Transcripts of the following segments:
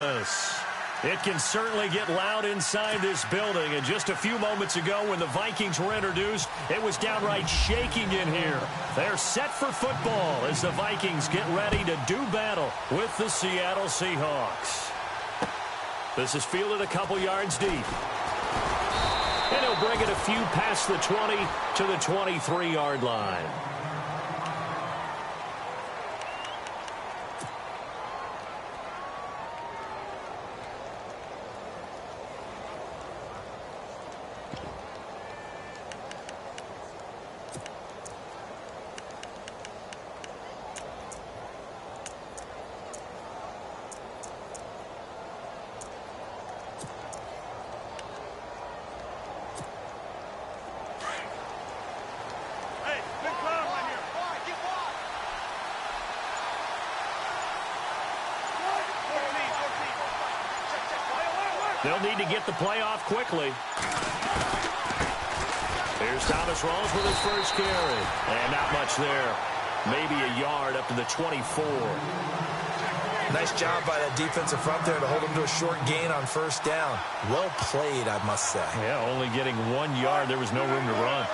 It can certainly get loud inside this building, and just a few moments ago when the Vikings were introduced, it was downright shaking in here. They're set for football as the Vikings get ready to do battle with the Seattle Seahawks. This is fielded a couple yards deep. And he'll bring it a few past the 20 to the 23-yard line. They'll need to get the play off quickly. Here's Thomas Rawls with his first carry. And not much there. Maybe a yard up to the 24. Nice job by that defensive front there to hold him to a short gain on first down. Well played, I must say. Yeah, only getting 1 yard. There was no room to run.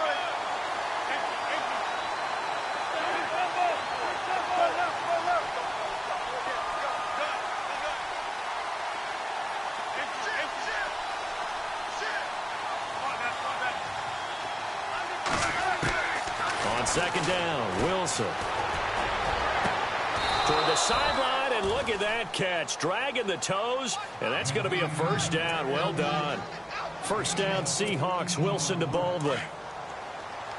Second down, Wilson. Toward the sideline, and look at that catch. Dragging the toes, and that's going to be a first down. Well done. First down, Seahawks. Wilson to Baldwin.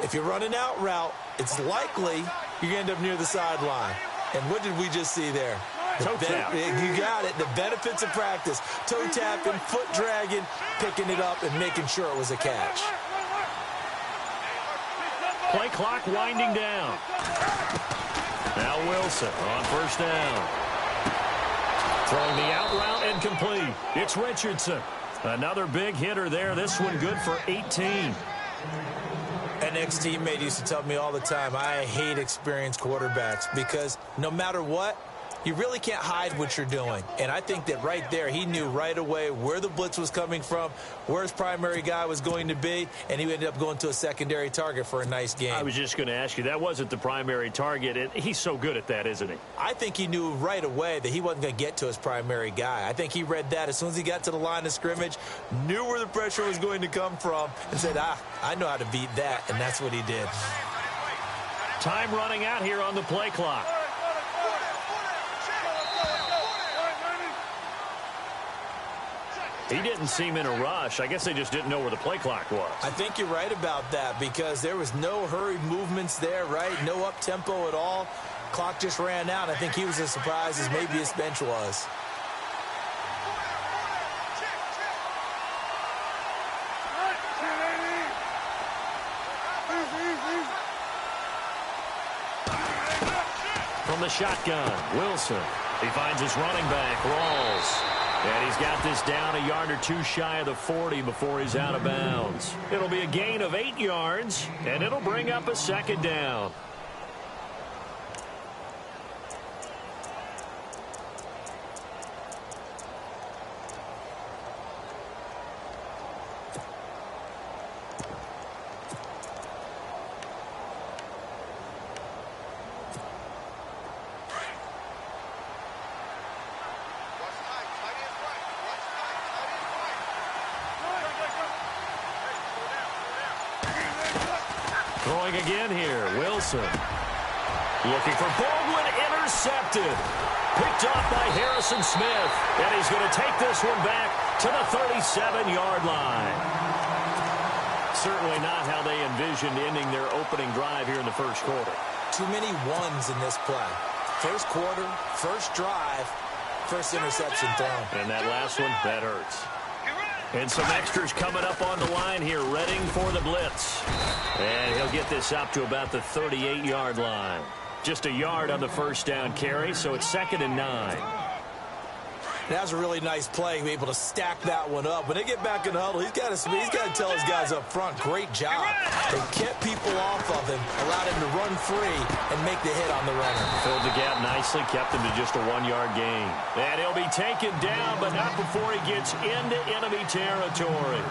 If you're running out route, it's likely you're going to end up near the sideline. And what did we just see there? Toe tap. You got it. The benefits of practice. Toe tapping, foot dragging, picking it up, and making sure it was a catch. Play clock winding down. Now Wilson on first down. Throwing the out route and complete. It's Richardson. Another big hitter there. This one good for 18. An ex-teammate used to tell me all the time, I hate experienced quarterbacks because no matter what, you really can't hide what you're doing. And I think that right there, he knew right away where the blitz was coming from, where his primary guy was going to be, and he ended up going to a secondary target for a nice game. I was just going to ask you, that wasn't the primary target, and he's so good at that, isn't he? I think he knew right away that he wasn't going to get to his primary guy. I think he read that as soon as he got to the line of scrimmage, knew where the pressure was going to come from, and said, I know how to beat that, and that's what he did. Time running out here on the play clock. He didn't seem in a rush. I guess they just didn't know where the play clock was. I think you're right about that because there was no hurried movements there, right? No up-tempo at all. Clock just ran out. I think he was as surprised as maybe his bench was. From the shotgun, Wilson. He finds his running back, Rawls. And he's got this down a yard or two shy of the 40 before he's out of bounds. It'll be a gain of 8 yards, and it'll bring up a second down. Throwing again here, Wilson. Looking for Baldwin, intercepted. Picked off by Harrison Smith. And he's going to take this one back to the 37-yard line. Certainly not how they envisioned ending their opening drive here in the first quarter. Too many ones in this play. First quarter, first drive, first interception thrown. And that last one, that hurts. And some extras coming up on the line here, readying for the blitz. And he'll get this up to about the 38-yard line. Just a yard on the first down carry, so it's 2nd and 9. That was a really nice play, be able to stack that one up. When they get back in the huddle, he's got to tell his guys up front, great job. They kept people off of him, allowed him to run free and make the hit on the runner. Filled the gap nicely, kept him to just a 1-yard gain. And he'll be taken down, but not before he gets into enemy territory.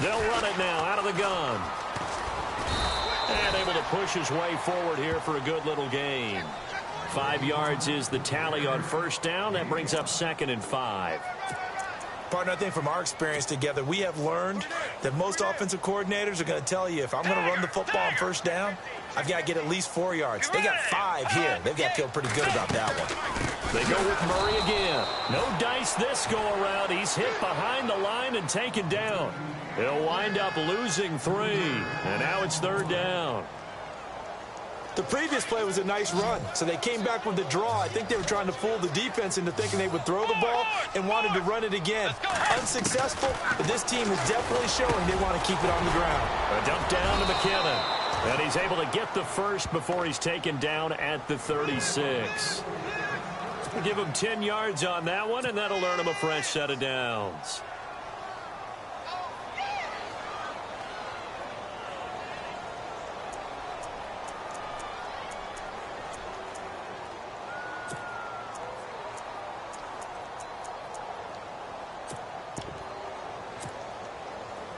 They'll run it now out of the gun. And able to push his way forward here for a good little gain. 5 yards is the tally on first down. That brings up 2nd and 5. Partner, I think from our experience together, we have learned that most offensive coordinators are going to tell you, if I'm going to run the football on first down, I've got to get at least 4 yards. They got 5 here. They've got to feel pretty good about that one. They go with Murray again. No dice this go around. He's hit behind the line and taken down. He'll wind up losing 3. And now it's 3rd down. The previous play was a nice run, so they came back with the draw. I think they were trying to fool the defense into thinking they would throw the ball and wanted to run it again. Unsuccessful, but this team is definitely showing they want to keep it on the ground. A dump down to McKinnon. And he's able to get the first before he's taken down at the 36. We'll give him 10 yards on that one, and that'll earn him a fresh set of downs.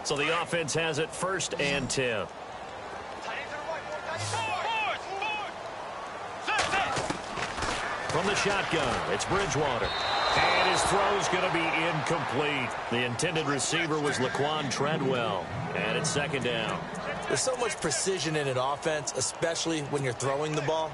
So the offense has it 1st and 10. From the shotgun, it's Bridgewater. And his throw's going to be incomplete. The intended receiver was Laquan Treadwell. And it's 2nd down. There's so much precision in an offense, especially when you're throwing the ball.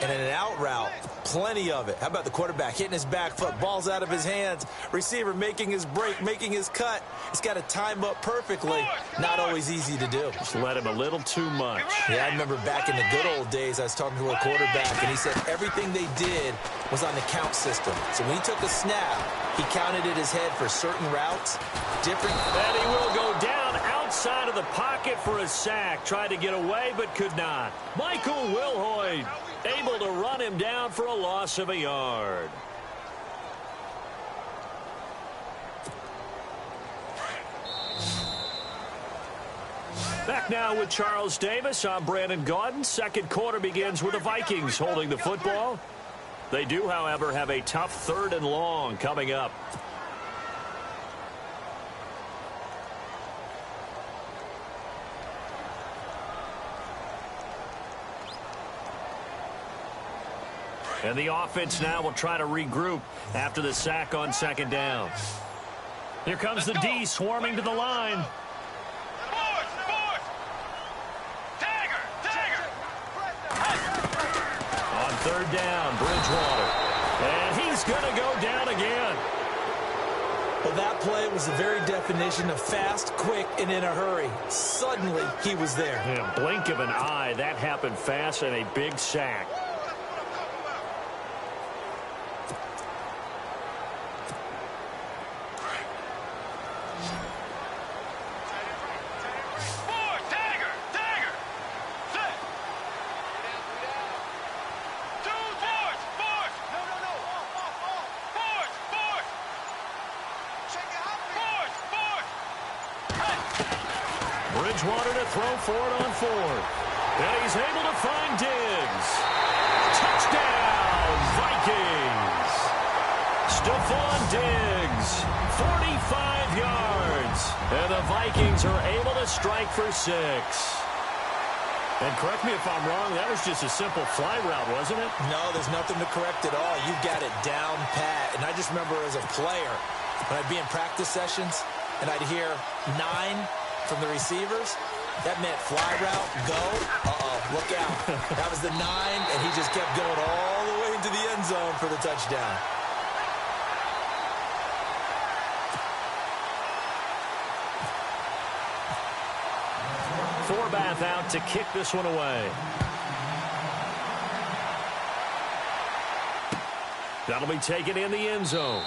And in an out route, plenty of it. How about the quarterback hitting his back foot, ball's out of his hands, receiver making his break, making his cut. He's got to time up perfectly. Not always easy to do. Just let him a little too much. Yeah, I remember back in the good old days, I was talking to a quarterback, and he said everything they did was on the count system. So when he took a snap, he counted in his head for certain routes, different. And he will go down outside of the pocket for a sack. Tried to get away, but could not. Michael Wilhoit able to run him down for a loss of a yard. Back now with Charles Davis. I'm Brandon Gaudin. Second quarter begins with the Vikings holding the football. They do, however, have a tough 3rd and long coming up. And the offense now will try to regroup after the sack on 2nd down. Here comes the D swarming to the line. On 3rd down, Bridgewater. And he's going to go down again. Well, that play was the very definition of fast, quick, and in a hurry. Suddenly, he was there. In a blink of an eye, that happened fast and a big sack. Bridgewater to throw for it on 4th. And he's able to find Diggs. Touchdown, Vikings. Stephon Diggs, 45 yards. And the Vikings are able to strike for 6. And correct me if I'm wrong, that was just a simple fly route, wasn't it? No, there's nothing to correct at all. You've got it down pat. And I just remember as a player, when I'd be in practice sessions, and I'd hear 9 from the receivers, that meant fly route, go, look out. That was the 9, and he just kept going all the way into the end zone for the touchdown. Forbath out to kick this one away. That'll be taken in the end zone.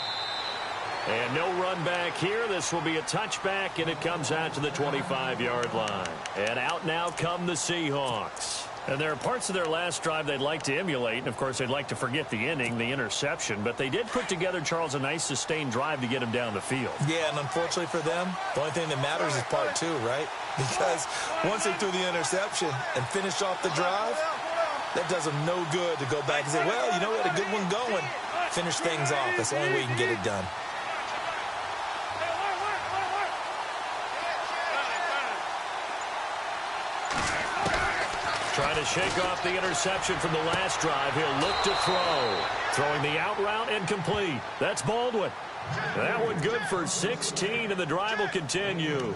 And no run back here. This will be a touchback, and it comes out to the 25-yard line. And out now come the Seahawks. And there are parts of their last drive they'd like to emulate, and, of course, they'd like to forget the inning, the interception. But they did put together, Charles, a nice sustained drive to get him down the field. Yeah, and unfortunately for them, the only thing that matters is part two, right? Because once they threw the interception and finished off the drive, that does them no good to go back and say, well, you know, we had a good one going. Finish things off. That's the only way you can get it done. Trying to shake off the interception from the last drive. He'll look to throw. Throwing the out route and complete. That's Baldwin. That one good for 16, and the drive will continue.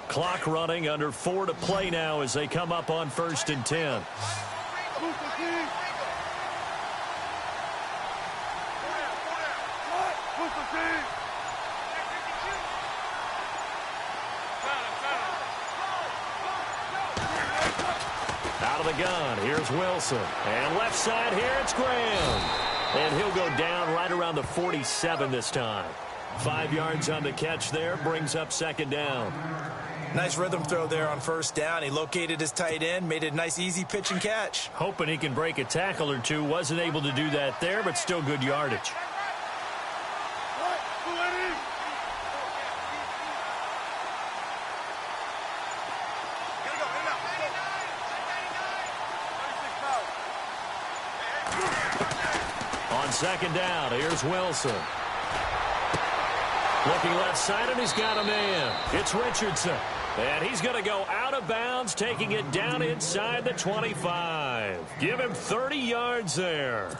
Clock running, under 4 to play now as they come up on 1st and 10. Out of the gun, here's Wilson. And left side here, it's Graham. And he'll go down right around the 47 this time. 5 yards on the catch there, brings up 2nd down. Nice rhythm throw there on 1st down. He located his tight end, made it a nice, easy pitch and catch. Hoping he can break a tackle or two. Wasn't able to do that there, but still good yardage. On 2nd down, here's Wilson. Looking left side, and he's got a man. It's Richardson. And he's going to go out of bounds, taking it down inside the 25. Give him 30 yards there.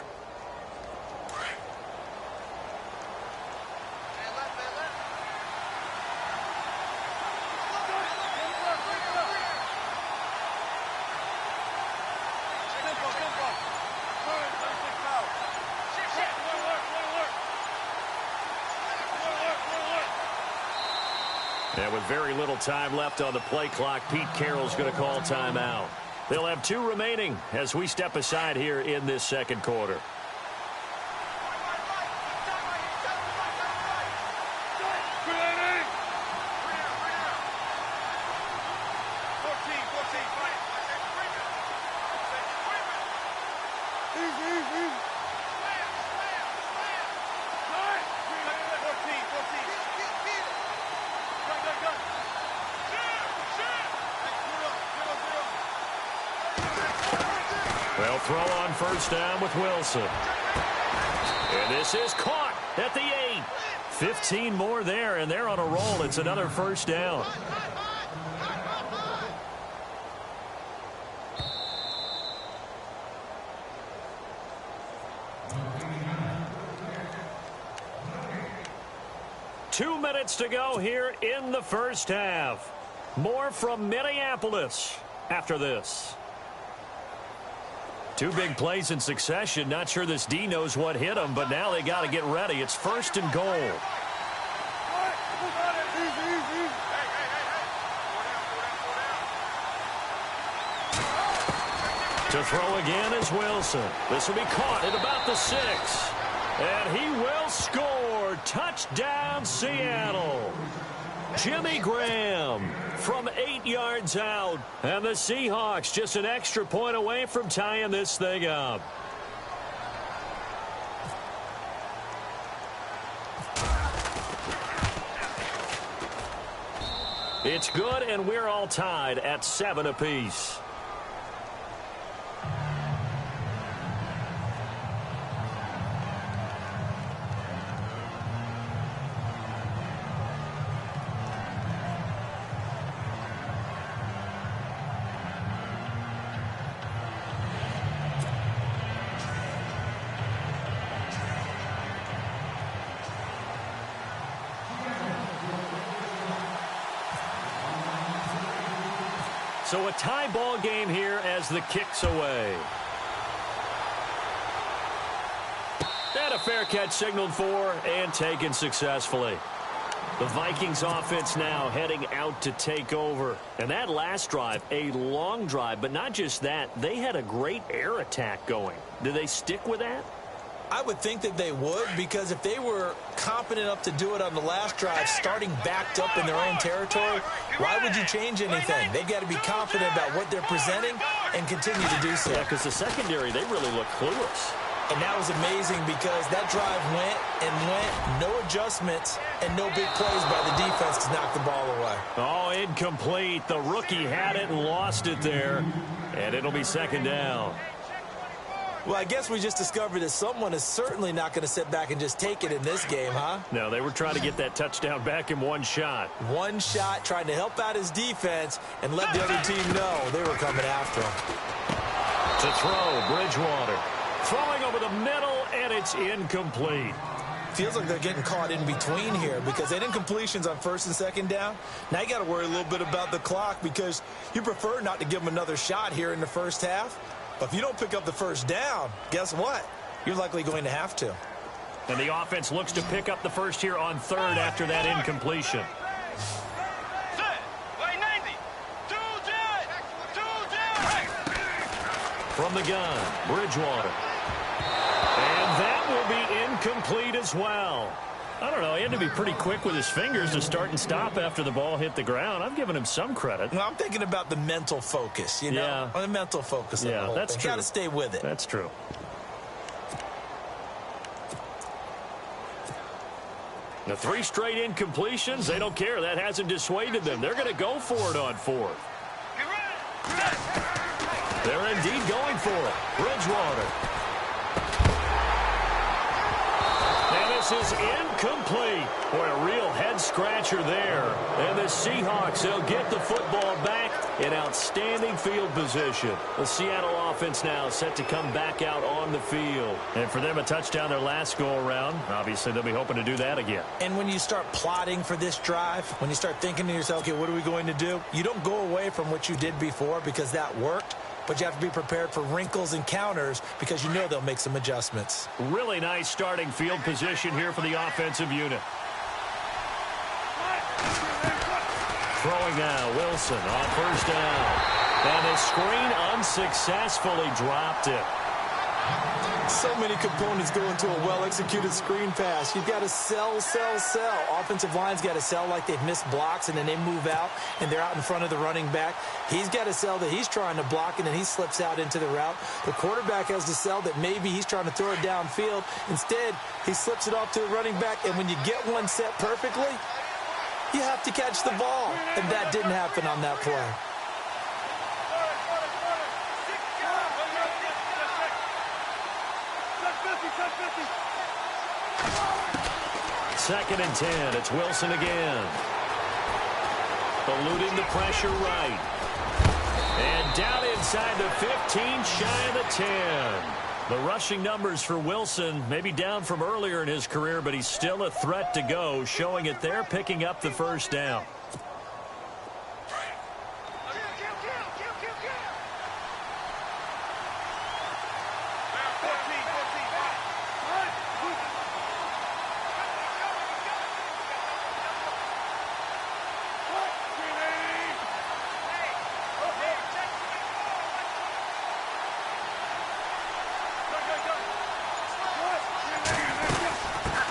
And with very little time left on the play clock, Pete Carroll's going to call timeout. They'll have 2 remaining as we step aside here in this 2nd quarter. They'll throw on 1st down with Wilson. And this is caught at the 8. 15 more there, and they're on a roll. It's another 1st down. Two minutes to go here in the 1st half. More from Minneapolis after this. 2 big plays in succession. Not sure this D knows what hit him, but now they got to get ready. It's 1st and goal. To throw again is Wilson. This will be caught at about the 6. And he will score. Touchdown, Seattle. Jimmy Graham from 8 yards out. And the Seahawks just an extra point away from tying this thing up. It's good, and we're all tied at 7 apiece. So a tie ball game here as the kick's away. And a fair catch signaled for and taken successfully. The Vikings offense now heading out to take over. And that last drive, a long drive, but not just that, they had a great air attack going. Do they stick with that? I would think that they would, because if they were confident enough to do it on the last drive, starting backed up in their own territory, why would you change anything? They've got to be confident about what they're presenting and continue to do so. Yeah, because the secondary, they really look clueless. And that was amazing because that drive went and went, no adjustments, and no big plays by the defense to knock the ball away. Oh, incomplete. The rookie had it and lost it there, and it'll be second down. Well, I guess we just discovered that someone is certainly not going to sit back and just take it in this game, huh? No, they were trying to get that touchdown back in one shot. One shot, trying to help out his defense and let the other team know they were coming after him. To throw, Bridgewater. Throwing over the middle, and it's incomplete. Feels like they're getting caught in between here because they had incompletions on first and second down. Now you got to worry a little bit about the clock because you prefer not to give them another shot here in the first half. But if you don't pick up the first down, guess what? You're likely going to have to. And the offense looks to pick up the first here on third after that incompletion. From the gun, Bridgewater. And that will be incomplete as well. I don't know. He had to be pretty quick with his fingers to start and stop after the ball hit the ground. I'm giving him some credit. Well, I'm thinking about the mental focus, you know? Yeah. On the mental focus of the whole that's thing. true. Got to stay with it. That's true. The 3 straight incompletions, they don't care. That hasn't dissuaded them. They're going to go for it on fourth. They're indeed going for it. Bridgewater. And this is incomplete. Boy, a real head-scratcher there. And the Seahawks, they'll get the football back in outstanding field position. The Seattle offense now set to come back out on the field. And for them, a touchdown their last go-around. Obviously, they'll be hoping to do that again. And when you start plotting for this drive, when you start thinking to yourself, okay, what are we going to do? You don't go away from what you did before because that worked. But you have to be prepared for wrinkles and counters because you know they'll make some adjustments. Really nice starting field position here for the offensive unit. Throwing now, Wilson on first down. And the screen unsuccessfully dropped it. So many components go into a well-executed screen pass. You've got to sell. Offensive line's got to sell like they've missed blocks, and then they move out, and they're out in front of the running back. He's got to sell that he's trying to block, and then he slips out into the route. The quarterback has to sell that maybe he's trying to throw it downfield. Instead, he slips it off to the running back, and when you get one set perfectly, you have to catch the ball. And that didn't happen on that play. Second and 10. It's Wilson again. Eluding the pressure right. And down inside the 15, shy of the 10. The rushing numbers for Wilson maybe down from earlier in his career, but he's still a threat to go, showing it there, picking up the first down.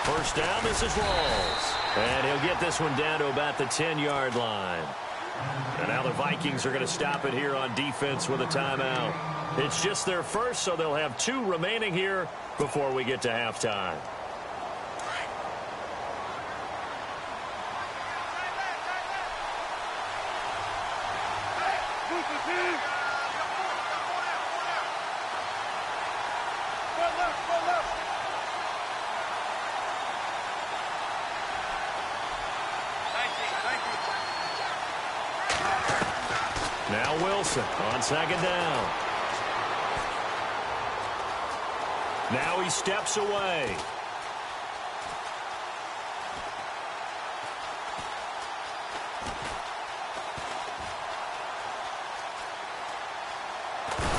First down, this is Rawls. And he'll get this one down to about the 10-yard line. And now the Vikings are going to stop it here on defense with a timeout. It's just their first, so they'll have 2 remaining here before we get to halftime. Now Wilson on second down. Now he steps away.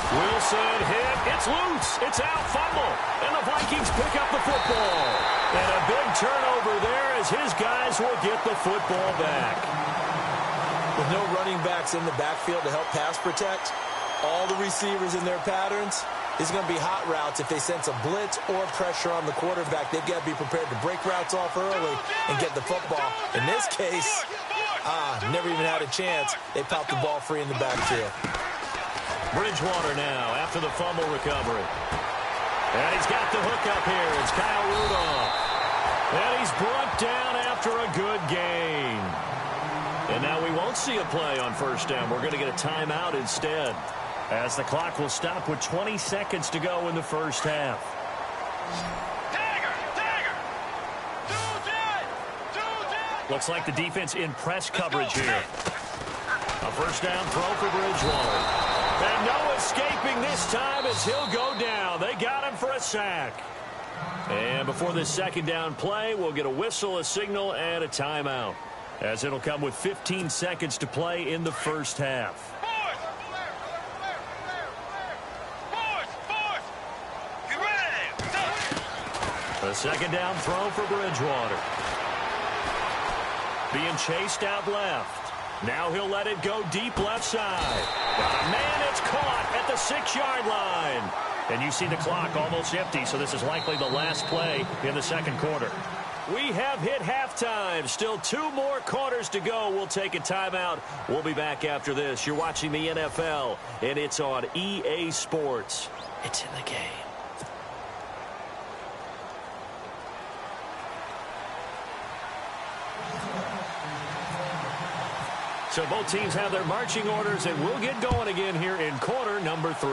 Wilson hit. It's loose. It's out. Fumble. And the Vikings pick up the football. And a big turnover there as his guys will get the football back. With no running backs in the backfield to help pass protect, all the receivers in their patterns, it's going to be hot routes if they sense a blitz or pressure on the quarterback. They've got to be prepared to break routes off early and get the football. In this case, never even had a chance. They popped the ball free in the backfield. Bridgewater now after the fumble recovery. And he's got the hook up here. It's Kyle Rudolph. And he's brought down after a good gain. And now we won't see a play on first down. We're going to get a timeout instead, as the clock will stop with 20 seconds to go in the first half. Looks like the defense in press coverage here. A first down throw for Bridgewater. And no escaping this time as he'll go down. They got him for a sack. And before this second down play, we'll get a whistle, a signal, and a timeout, as it'll come with 15 seconds to play in the first half. A second down throw for Bridgewater. Being chased out left. Now he'll let it go deep left side. But a man, it's caught at the 6-yard line. And you see the clock almost empty, so this is likely the last play in the second quarter. We have hit halftime. Still 2 more quarters to go. We'll take a timeout. We'll be back after this. You're watching the NFL, and it's on EA Sports. It's in the game. So both teams have their marching orders, and we'll get going again here in quarter number 3.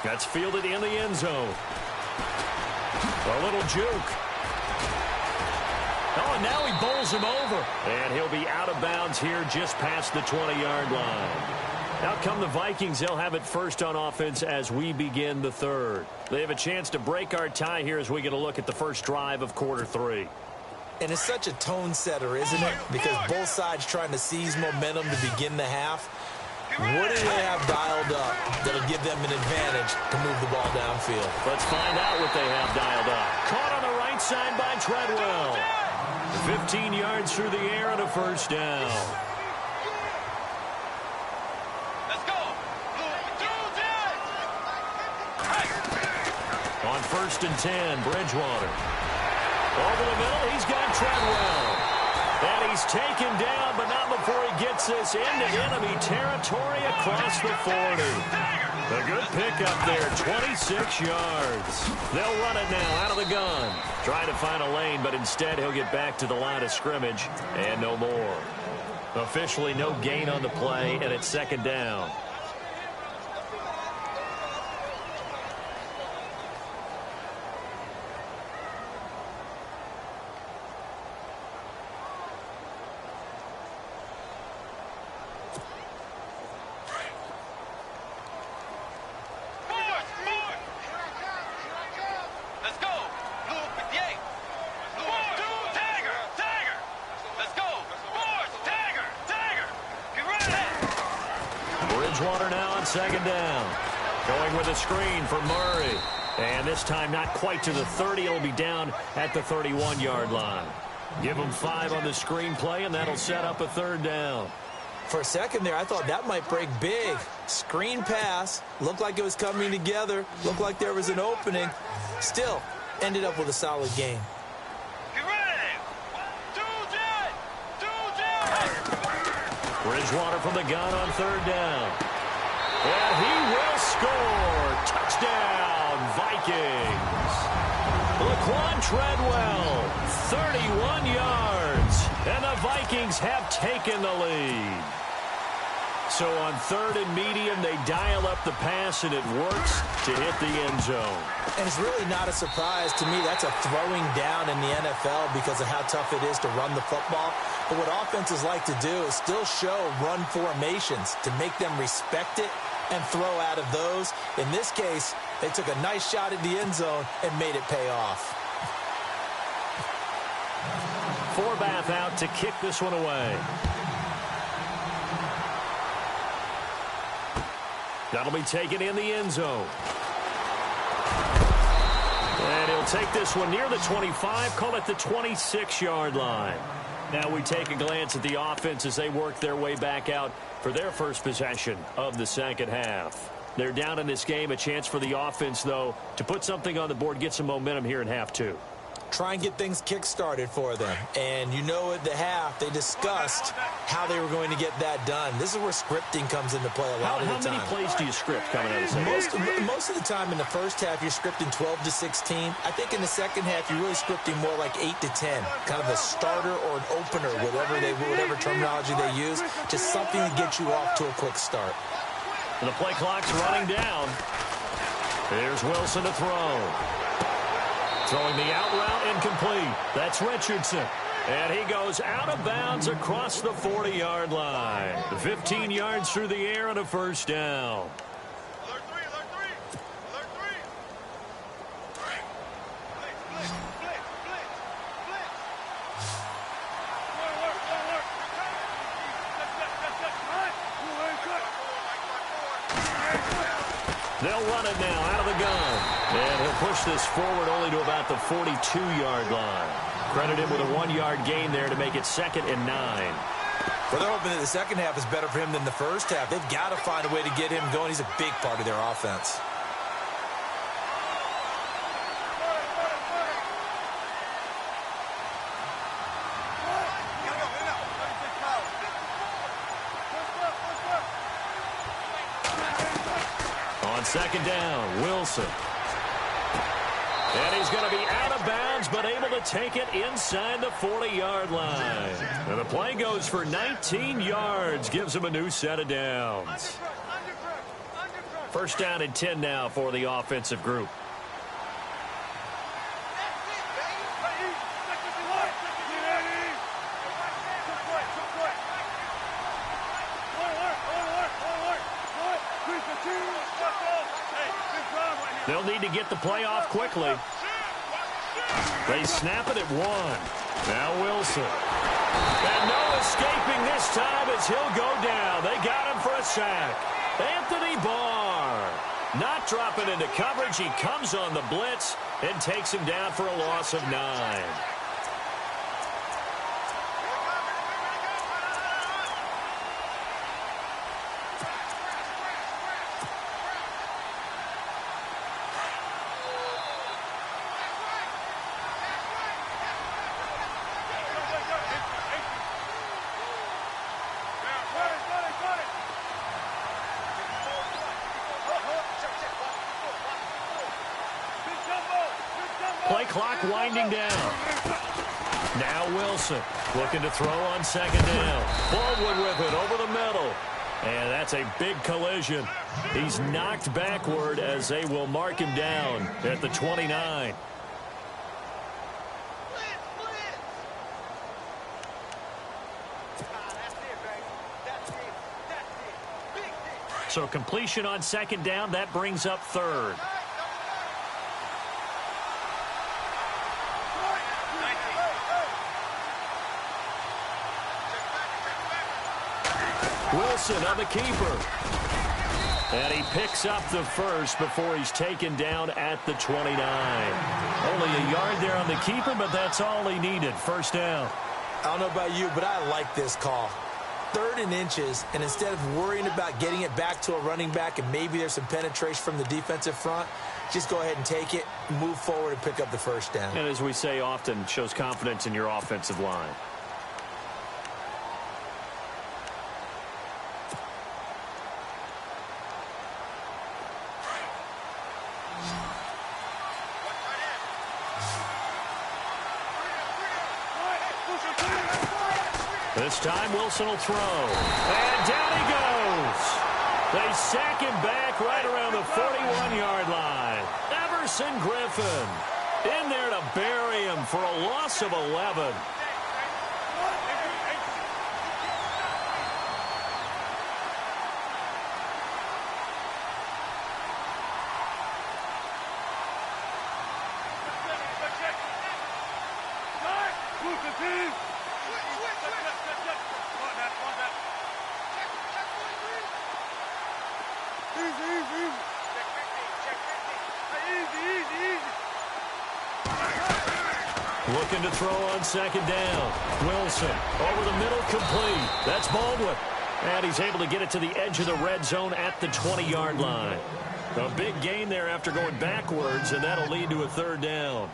That's fielded in the end zone. A little juke. Oh, and now he bowls him over. And he'll be out of bounds here just past the 20-yard line. Out come the Vikings. They'll have it first on offense as we begin the third. They have a chance to break our tie here as we get a look at the first drive of quarter 3. And it's such a tone setter, isn't it? Because both sides trying to seize momentum to begin the half. What do they have dialed up that'll give them an advantage to move the ball downfield? Let's find out what they have dialed up. Caught on the right side by Treadwell. 15 yards through the air and a first down. Let's go. On first and 10, Bridgewater. Over the middle, he's got Treadwell. And he's taken down, but not before he gets this into enemy territory across the 40. A good pickup there, 26 yards. They'll run it now out of the gun. Trying to find a lane, but instead he'll get back to the line of scrimmage and no more. Officially no gain on the play, and it's second down. Bridgewater now on second down. Going with a screen for Murray. And this time not quite to the 30. It'll be down at the 31-yard line. Give him 5 on the screen play, and that'll set up a third down. For a second there, I thought that might break big. Screen pass. Looked like it was coming together. Looked like there was an opening. Still, ended up with a solid game. Bridgewater from the gun on third down. And he will score. Touchdown, Vikings. Laquan Treadwell, 31 yards. And the Vikings have taken the lead. So on third and medium, they dial up the pass, and it works to hit the end zone. And it's really not a surprise to me. That's a throwing down in the NFL because of how tough it is to run the football. But what offenses like to do is still show run formations to make them respect it and throw out of those. In this case, they took a nice shot at the end zone and made it pay off. Forbath out to kick this one away. That'll be taken in the end zone. And he'll They'll take this one near the 25, call it the 26-yard line. Now we take a glance at the offense as they work their way back out for their first possession of the second half. They're down in this game. A chance for the offense, though, to put something on the board, get some momentum here in half two. Try and get things kick-started for them. And you know at the half, they discussed how they were going to get that done. This is where scripting comes into play a lot of the time. How many plays do you script coming out of the second half? Most of the time in the first half, you're scripting 12 to 16. I think in the second half, you're really scripting more like 8 to 10. Kind of a starter or an opener, whatever terminology they use. Just something to get you off to a quick start. The play clock's running down. Here's Wilson to throw. Throwing the out route incomplete. That's Richardson. And he goes out of bounds across the 40-yard line. 15 yards through the air and a first down. They'll run it now out of the gun. And he'll push this forward only to about the 42-yard line. Credit him with a 1-yard gain there to make it 2nd and 9. Well, they're hoping that the second half is better for him than the first half. They've got to find a way to get him going. He's a big part of their offense. Second down, Wilson. And he's going to be out of bounds, but able to take it inside the 40-yard line. And the play goes for 19 yards, gives him a new set of downs. First down and 10 now for the offensive group. They'll need to get the play off quickly. They snap it at 1. Now Wilson. And no escaping this time as he'll go down. They got him for a sack. Anthony Barr. Not dropping into coverage. He comes on the blitz and takes him down for a loss of 9. Play clock winding down. Now Wilson looking to throw on second down. Baldwin with it over the middle. And that's a big collision. He's knocked backward as they will mark him down at the 29. So completion on second down, that brings up third. Wilson on the keeper. And he picks up the first before he's taken down at the 29. Only a yard there on the keeper, but that's all he needed. First down. I don't know about you, but I like this call. 3rd and inches, and instead of worrying about getting it back to a running back and maybe there's some penetration from the defensive front, just go ahead and take it, move forward, and pick up the first down. And as we say often, shows confidence in your offensive line. This time Wilson will throw. And down he goes. They sack him back right around the 41-yard line. Everson Griffin in there to bury him for a loss of 11. Looking to throw on second down. Wilson over the middle, complete. That's Baldwin. And he's able to get it to the edge of the red zone at the 20-yard line. A big gain there after going backwards, and that'll lead to a third down.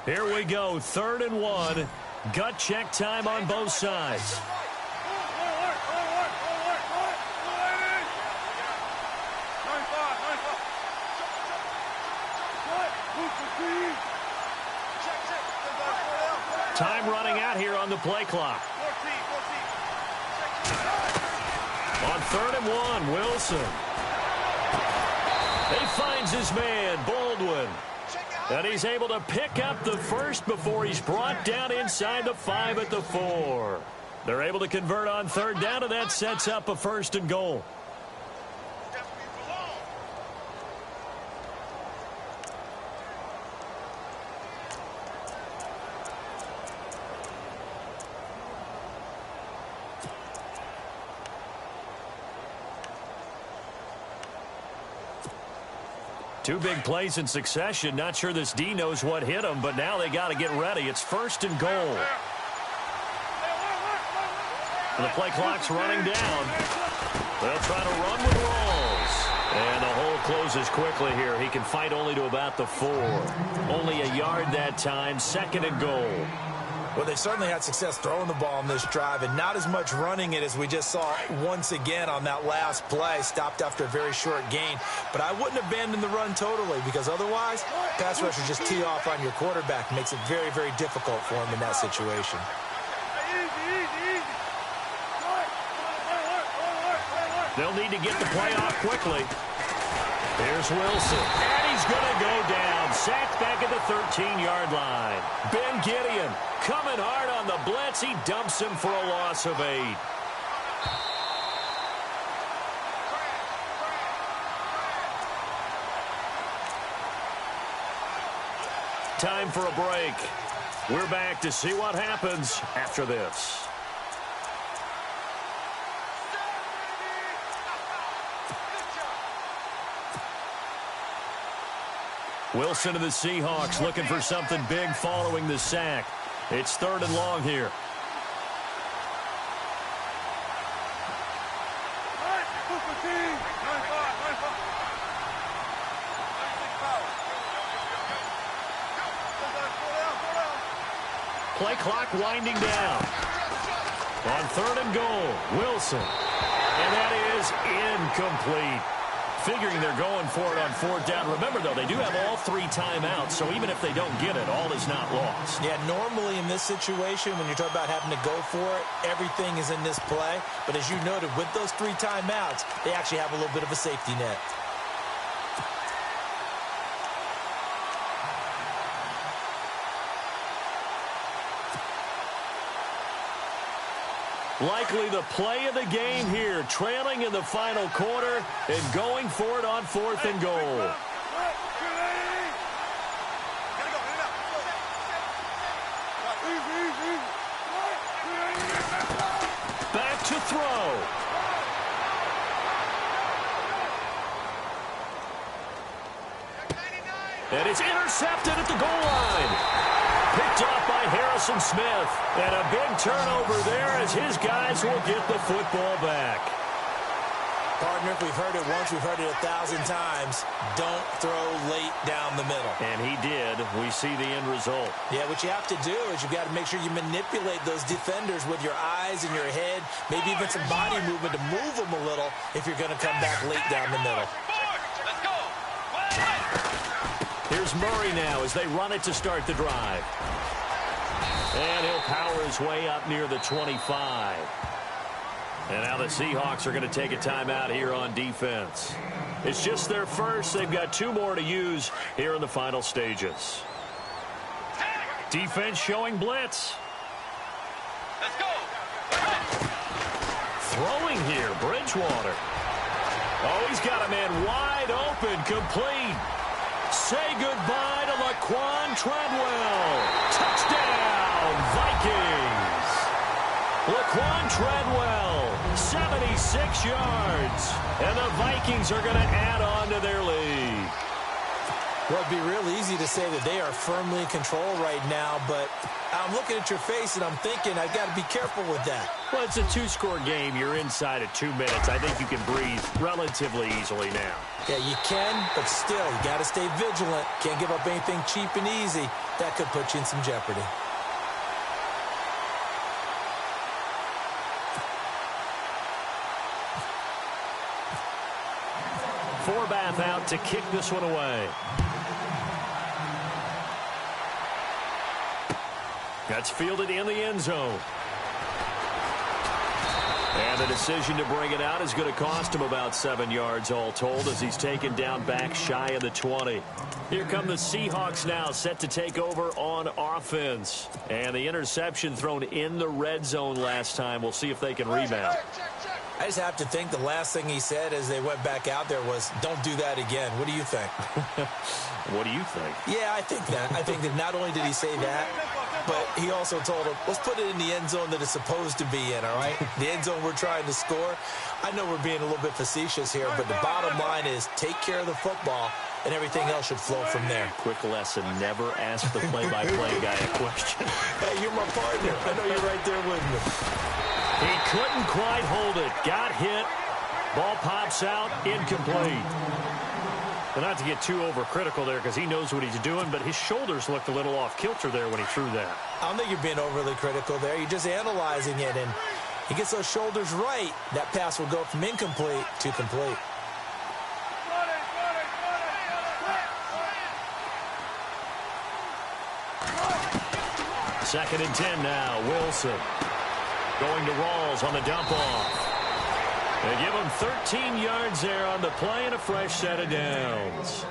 Here we go, 3rd and 1. Gut check time on both sides. Time running out here on the play clock. On 3rd and 1, Wilson. He finds his man, Baldwin. And he's able to pick up the first before he's brought down inside the 5 at the 4. They're able to convert on 3rd down, and that sets up a 1st and goal. Two big plays in succession. Not sure this D knows what hit him, but now they got to get ready. It's 1st and goal. And the play clock's running down. They'll try to run with Rawls. And the hole closes quickly here. He can fight only to about the 4. Only a yard that time. 2nd and goal. Well, they certainly had success throwing the ball on this drive, and not as much running it as we just saw once again on that last play. Stopped after a very short gain. But I wouldn't abandon the run totally, because otherwise, pass rushers just tee off on your quarterback. Makes it very, very difficult for him in that situation. They'll need to get the play off quickly. Here's Wilson, and he's going to go down. Sacked back at the 13-yard line. Ben Gideon coming hard on the blitz. He dumps him for a loss of 8. Time for a break. We're back to see what happens after this. Wilson to the Seahawks looking for something big following the sack. It's 3rd and long here. Play clock winding down. On 3rd and goal, Wilson. And that is incomplete. Figuring they're going for it on 4th down. Remember, though, they do have all 3 timeouts, so even if they don't get it, all is not lost. Yeah, normally in this situation, when you're talking about having to go for it, everything is in this play. But as you noted, with those 3 timeouts, they actually have a little bit of a safety net. Likely the play of the game here, trailing in the final quarter and going for it on 4th and goal. Back to throw. And it's intercepted at the goal line. Picked off by Harrison Smith. And a big turnover there as his guys will get the football back. Partner, if we've heard it once, we've heard it 1,000 times. Don't throw late down the middle. And he did. We see the end result. Yeah, what you have to do is you've got to make sure you manipulate those defenders with your eyes and your head, maybe even some body movement to move them a little if you're going to come back late down the middle. Here's Murray now as they run it to start the drive. And he'll power his way up near the 25. And now the Seahawks are going to take a timeout here on defense. It's just their first. They've got 2 more to use here in the final stages. Defense showing blitz. Let's go. Throwing here, Bridgewater. Oh, he's got a man wide open, complete. Say goodbye to Laquan Treadwell. Touchdown, Vikings. Laquan Treadwell, 76 yards. And the Vikings are going to add on to their lead. Well, it'd be real easy to say that they are firmly in control right now, but I'm looking at your face and I'm thinking I've got to be careful with that. Well, it's a two-score game. You're inside of 2 minutes. I think you can breathe relatively easily now. Yeah, you can, but still, you got to stay vigilant. Can't give up anything cheap and easy. That could put you in some jeopardy. Forbath out to kick this one away. That's fielded in the end zone. And the decision to bring it out is going to cost him about 7 yards all told as he's taken down back shy of the 20. Here come the Seahawks now set to take over on offense. And the interception thrown in the red zone last time. We'll see if they can rebound. I just have to think the last thing he said as they went back out there was, don't do that again. What do you think? What do you think? Yeah, I think that. I think that not only did he say that, but he also told him, let's put it in the end zone that it's supposed to be in, all right? The end zone we're trying to score. I know we're being a little bit facetious here, but the bottom line is take care of the football, and everything else should flow from there. Quick lesson, never ask the play-by-play guy a question. Hey, you're my partner. I know you're right there with me. He couldn't quite hold it. Got hit. Ball pops out. Incomplete. Well, not to get too overcritical there because he knows what he's doing, but his shoulders looked a little off kilter there when he threw that. I don't think you're being overly critical there. You're just analyzing it, and he gets those shoulders right. That pass will go from incomplete to complete. Second and 10 now. Wilson going to Rawls on the dump off. They give him 13 yards there on the play and a fresh set of downs.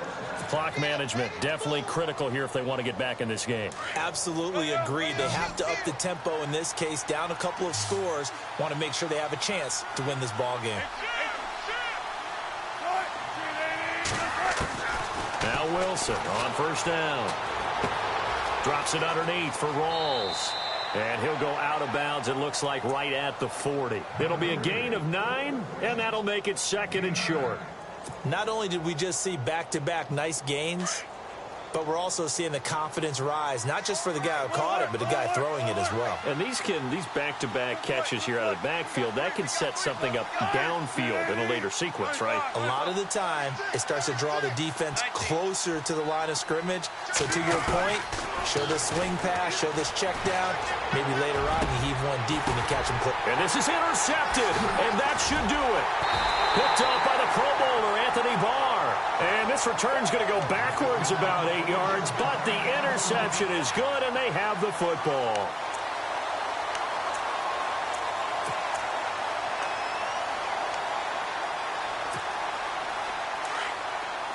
Clock management definitely critical here if they want to get back in this game. Absolutely agreed. They have to up the tempo in this case, down a couple of scores. Want to make sure they have a chance to win this ball game. Now Wilson on first down. Drops it underneath for Rawls. And he'll go out of bounds, it looks like, right at the 40. It'll be a gain of 9, and that'll make it second and short. Not only did we just see back-to-back nice gains, but we're also seeing the confidence rise, not just for the guy who caught it, but the guy throwing it as well. And these back-to-back catches here out of the backfield, that can set something up downfield in a later sequence, right? A lot of the time, it starts to draw the defense closer to the line of scrimmage. So to your point, show this swing pass, show this check down. Maybe later on, you heave one deep when you catch him quick. And this is intercepted, and that should do it. Picked off by the Pro Bowler, Anthony Barr. And this return's going to go backwards about 8 yards, but the interception is good, and they have the football.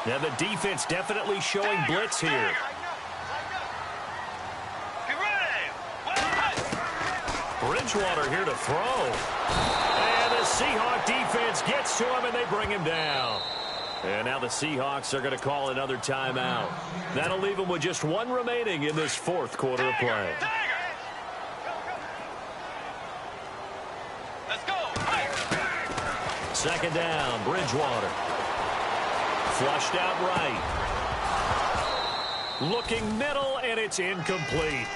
Now the defense definitely showing blitz here. Bridgewater here to throw. And the Seahawk defense gets to him, and they bring him down. And now the Seahawks are going to call another timeout. That'll leave them with just one remaining in this fourth quarter of play. Let's go. Second down, Bridgewater. Flushed out right. Looking middle, and it's incomplete.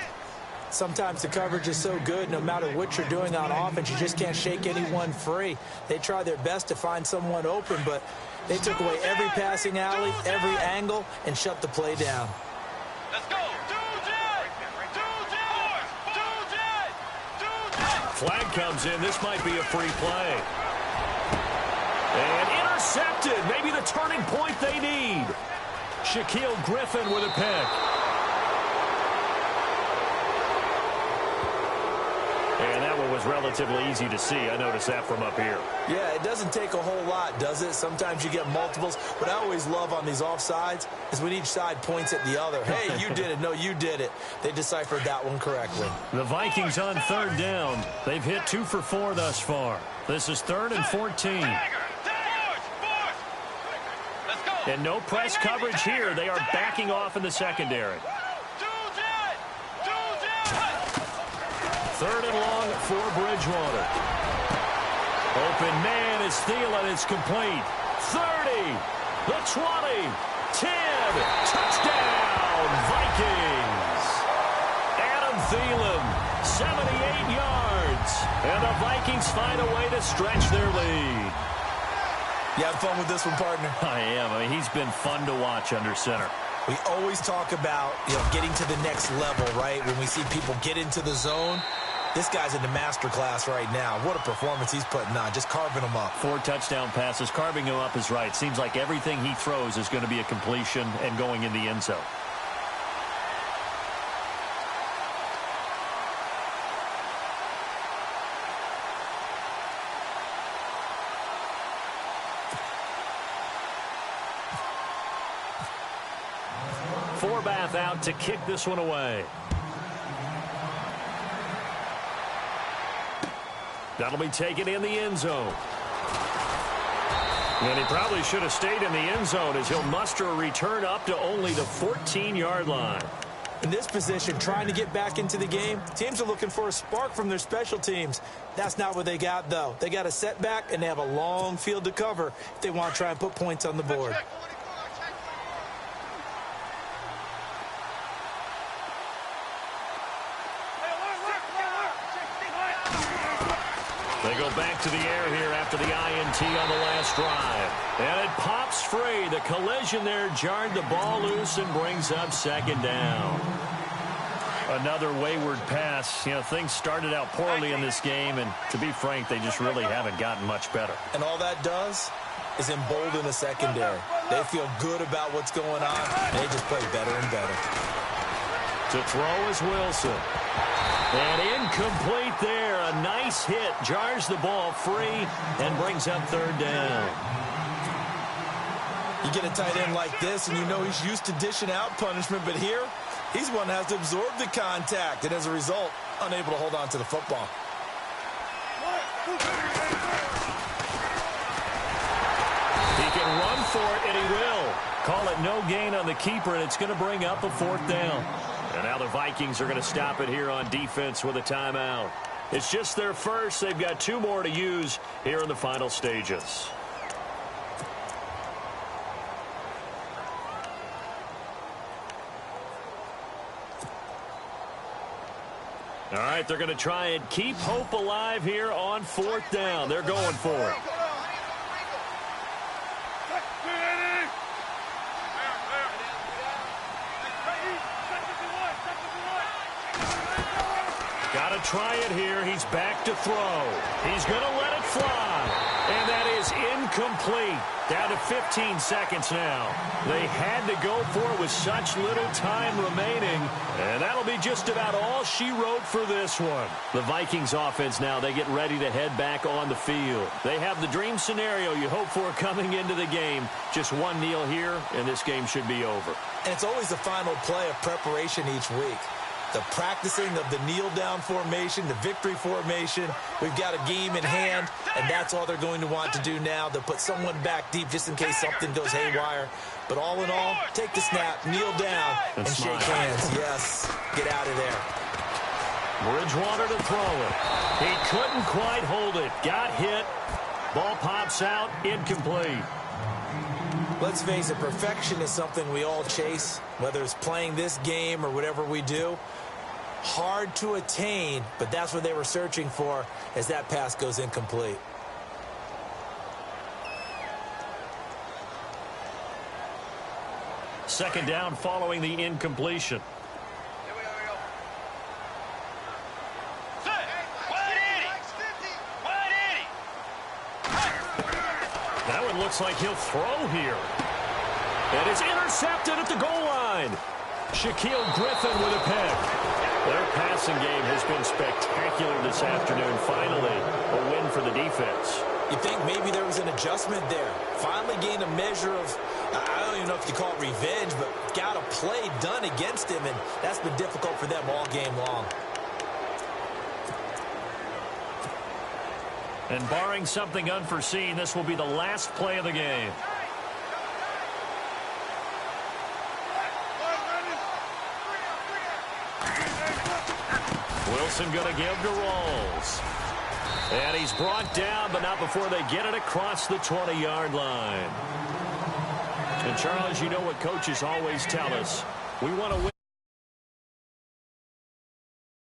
Sometimes the coverage is so good, no matter what you're doing on offense, you just can't shake anyone free. They try their best to find someone open, but they took away every passing alley, every angle, and shut the play down. Let's go. Flag comes in. This might be a free play. And intercepted. Maybe the turning point they need. Shaquille Griffin with a pick. And that one was relatively easy to see. I noticed that from up here. Yeah, it doesn't take a whole lot, does it? Sometimes you get multiples. What I always love on these offsides is when each side points at the other. Hey, you did it. No, you did it. They deciphered that one correctly. The Vikings on third down. They've hit 2 for 4 thus far. This is 3rd and 14. And no press coverage here. They are backing off in the secondary. 3rd and long for Bridgewater. Open man is Thielen. It's complete. 30. The 20. 10. Touchdown, Vikings. Adam Thielen, 78 yards. And the Vikings find a way to stretch their lead. You having fun with this one, partner? I am. I mean, he's been fun to watch under center. We always talk about, getting to the next level, right? When we see people get into the zone, this guy's in the master class right now. What a performance he's putting on, just carving them up. 4 touchdown passes. Carving him up is right. Seems like everything he throws is going to be a completion and going in the end zone. Forbath out to kick this one away. That'll be taken in the end zone. And he probably should have stayed in the end zone as he'll muster a return up to only the 14-yard line. In this position, trying to get back into the game, teams are looking for a spark from their special teams. That's not what they got, though. They got a setback, and they have a long field to cover if they want to try and put points on the board. They go back to the air here after the INT on the last drive. And it pops free. The collision there jarred the ball loose and brings up second down. Another wayward pass. Things started out poorly in this game, and to be frank, they just really haven't gotten much better. And all that does is embolden the secondary. They feel good about what's going on, and they just play better and better. To throw is Wilson. And incomplete there. A nice hit. Jars the ball free and brings up third down. You get a tight end like this, and he's used to dishing out punishment, but here, he's one that has to absorb the contact, and as a result, unable to hold on to the football. He can run for it, and he will. Call it no gain on the keeper, and it's going to bring up a fourth down. And now the Vikings are going to stop it here on defense with a timeout. It's just their first. They've got 2 more to use here in the final stages. All right, they're going to try and keep hope alive here on 4th down. They're going for it. Got to try it here. He's back to throw. He's going to let it fly. And that is incomplete. Down to 15 seconds now. They had to go for it with such little time remaining. And that'll be just about all she wrote for this one. The Vikings offense now, they get ready to head back on the field. They have the dream scenario you hope for coming into the game. Just one kneel here, and this game should be over. And it's always the final play of preparation each week. The practicing of the kneel-down formation, the victory formation. We've got a game in hand, and that's all they're going to want to do now. They'll put someone back deep just in case something goes haywire. But all in all, take the snap, kneel down, and shake hands. Yes, get out of there. Bridgewater to throw it. He couldn't quite hold it. Got hit. Ball pops out, incomplete. Let's face it, perfection is something we all chase, whether it's playing this game or whatever we do. Hard to attain, but that's what they were searching for as that pass goes incomplete. Second down following the incompletion. Here we go. Set. 180. That one looks like he'll throw here. And it's intercepted at the goal line. Shaquille Griffin with a pick. Their passing game has been spectacular this afternoon. Finally, a win for the defense. You think maybe there was an adjustment there. Finally gained a measure of, I don't even know if you call it revenge, but got a play done against him, and that's been difficult for them all game long. And barring something unforeseen, this will be the last play of the game. Wilson going to give to Rawls. And he's brought down, but not before they get it across the 20-yard line. And, Charles, you know what coaches always tell us. We want to win.